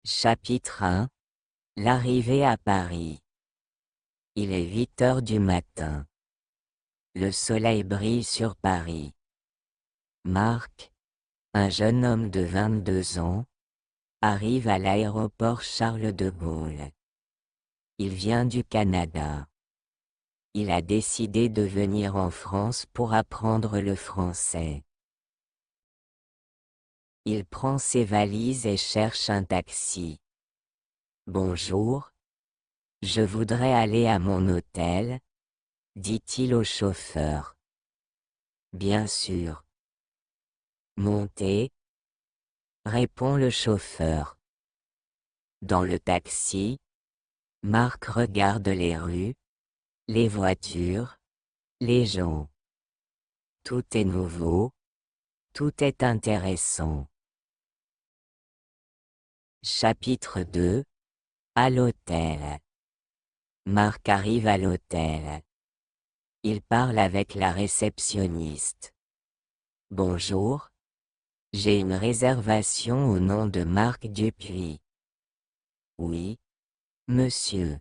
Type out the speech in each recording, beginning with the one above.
Chapitre 1. L'arrivée à Paris. Il est 8 heures du matin. Le soleil brille sur Paris. Marc, un jeune homme de 22 ans, arrive à l'aéroport Charles de Gaulle. Il vient du Canada. Il a décidé de venir en France pour apprendre le français. Il prend ses valises et cherche un taxi. Bonjour. Je voudrais aller à mon hôtel, dit-il au chauffeur. Bien sûr. Montez, répond le chauffeur. Dans le taxi, Marc regarde les rues, les voitures, les gens. Tout est nouveau, tout est intéressant. Chapitre 2. À l'hôtel. Marc arrive à l'hôtel. Il parle avec la réceptionniste. Bonjour. J'ai une réservation au nom de Marc Dupuis. Oui, monsieur.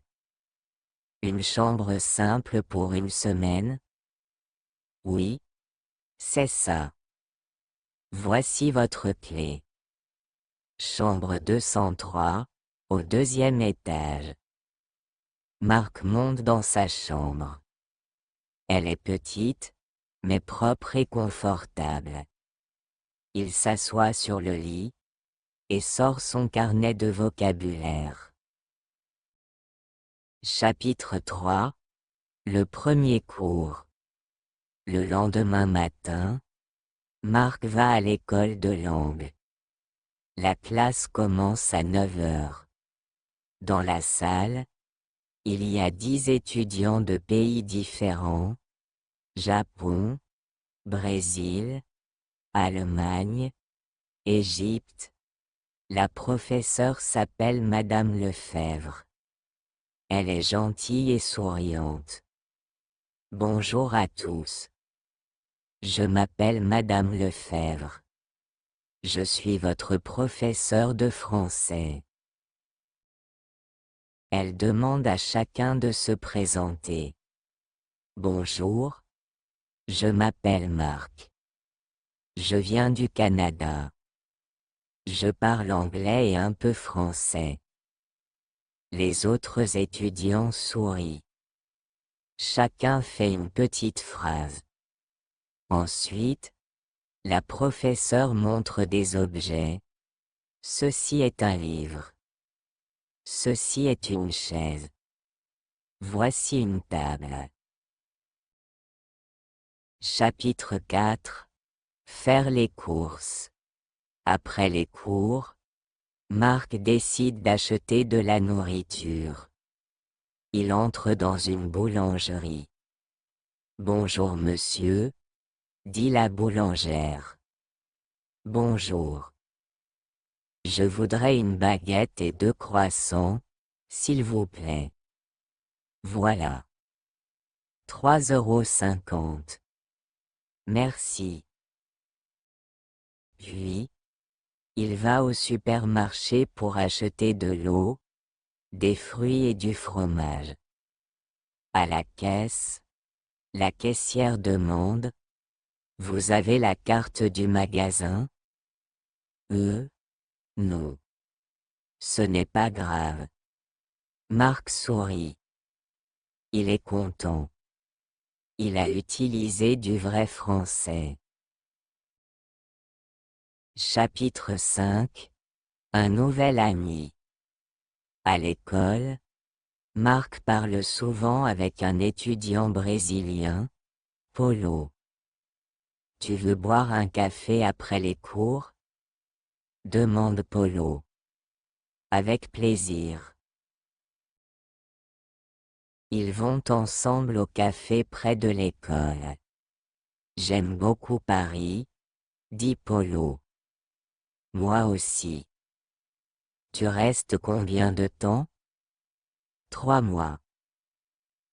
Une chambre simple pour une semaine? Oui, c'est ça. Voici votre clé. Chambre 203, au 2e étage. Marc monte dans sa chambre. Elle est petite, mais propre et confortable. Il s'assoit sur le lit et sort son carnet de vocabulaire. Chapitre 3. Le premier cours. Le lendemain matin, Marc va à l'école de langue. La classe commence à 9 heures. Dans la salle, il y a 10 étudiants de pays différents: Japon, Brésil, Allemagne, Égypte. La professeure s'appelle Madame Lefebvre. Elle est gentille et souriante. Bonjour à tous. Je m'appelle Madame Lefebvre. Je suis votre professeur de français. Elle demande à chacun de se présenter. Bonjour. Je m'appelle Marc. Je viens du Canada. Je parle anglais et un peu français. Les autres étudiants sourient. Chacun fait une petite phrase. Ensuite, la professeure montre des objets. Ceci est un livre. Ceci est une chaise. Voici une table. Chapitre 4. Faire les courses. Après les cours, Marc décide d'acheter de la nourriture. Il entre dans une boulangerie. Bonjour monsieur, dit la boulangère. Bonjour. Je voudrais une baguette et 2 croissants, s'il vous plaît. Voilà. 3,50 €. Merci. Puis, il va au supermarché pour acheter de l'eau, des fruits et du fromage. À la caisse, la caissière demande: Vous avez la carte du magasin? Non. Ce n'est pas grave. Marc sourit. Il est content. Il a utilisé du vrai français. Chapitre 5. Un nouvel ami. À l'école, Marc parle souvent avec un étudiant brésilien, Paulo. Tu veux boire un café après les cours? Demande Paulo. Avec plaisir. Ils vont ensemble au café près de l'école. J'aime beaucoup Paris, dit Paulo. Moi aussi. Tu restes combien de temps? 3 mois.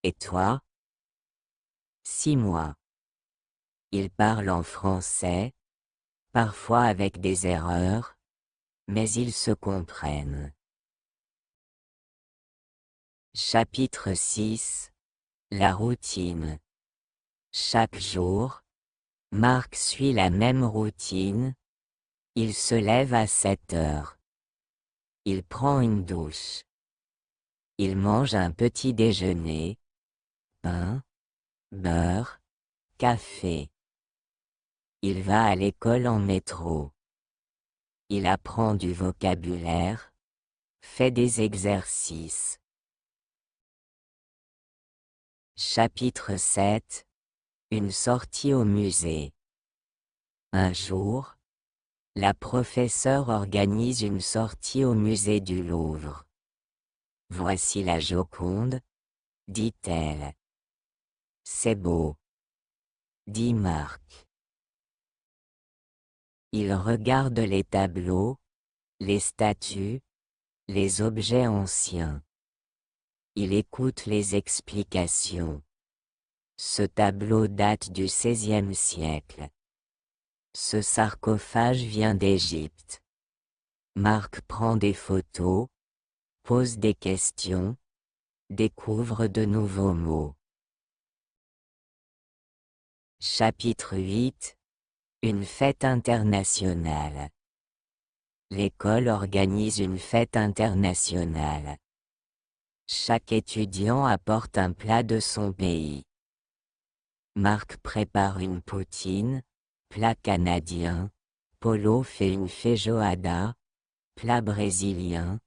Et toi? 6 mois. Ils parlent en français, parfois avec des erreurs, mais ils se comprennent. Chapitre 6. La routine. Chaque jour, Marc suit la même routine. Il se lève à 7 heures. Il prend une douche. Il mange un petit déjeuner. Pain, beurre, café. Il va à l'école en métro. Il apprend du vocabulaire. Fait des exercices. Chapitre 7. Une sortie au musée. Un jour, la professeure organise une sortie au musée du Louvre. Voici la Joconde, dit-elle. C'est beau, dit Marc. Il regarde les tableaux, les statues, les objets anciens. Il écoute les explications. Ce tableau date du XVIe siècle. Ce sarcophage vient d'Égypte. Marc prend des photos, pose des questions, découvre de nouveaux mots. Chapitre 8. Une fête internationale. L'école organise une fête internationale. Chaque étudiant apporte un plat de son pays. Marc prépare une poutine, plat canadien. Polo fait une feijoada, plat brésilien.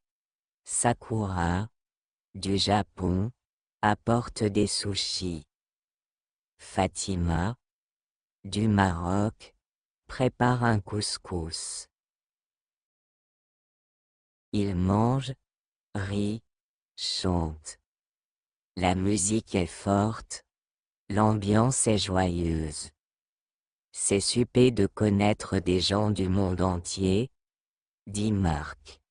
Sakura, du Japon, apporte des sushis. Fatima, du Maroc, prépare un couscous. Ils mangent, rient, chantent. La musique est forte, l'ambiance est joyeuse. C'est super de connaître des gens du monde entier, dit Marc.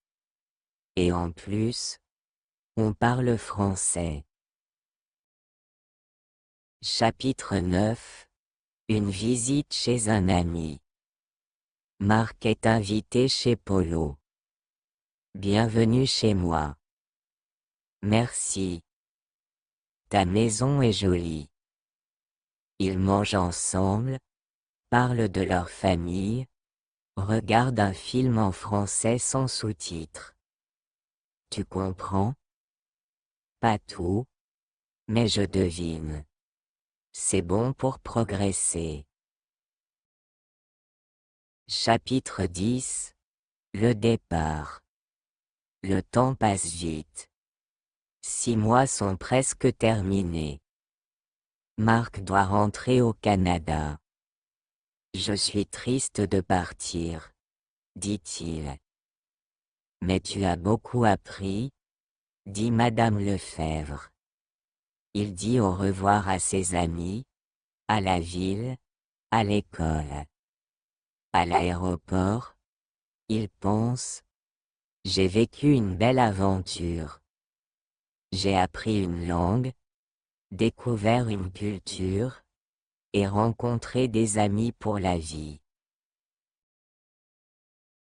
Et en plus, on parle français. Chapitre 9. Une visite chez un ami. Marc est invité chez Polo. Bienvenue chez moi. Merci. Ta maison est jolie. Ils mangent ensemble, parlent de leur famille, regardent un film en français sans sous-titres. Tu comprends? Pas tout, mais je devine. C'est bon pour progresser. Chapitre 10. Le départ. Le temps passe vite. 6 mois sont presque terminés. Marc doit rentrer au Canada. Je suis triste de partir, dit-il. Mais tu as beaucoup appris, dit Madame Lefebvre. Il dit au revoir à ses amis, à la ville, à l'école. À l'aéroport, il pense, j'ai vécu une belle aventure. J'ai appris une langue, découvert une culture, et rencontré des amis pour la vie.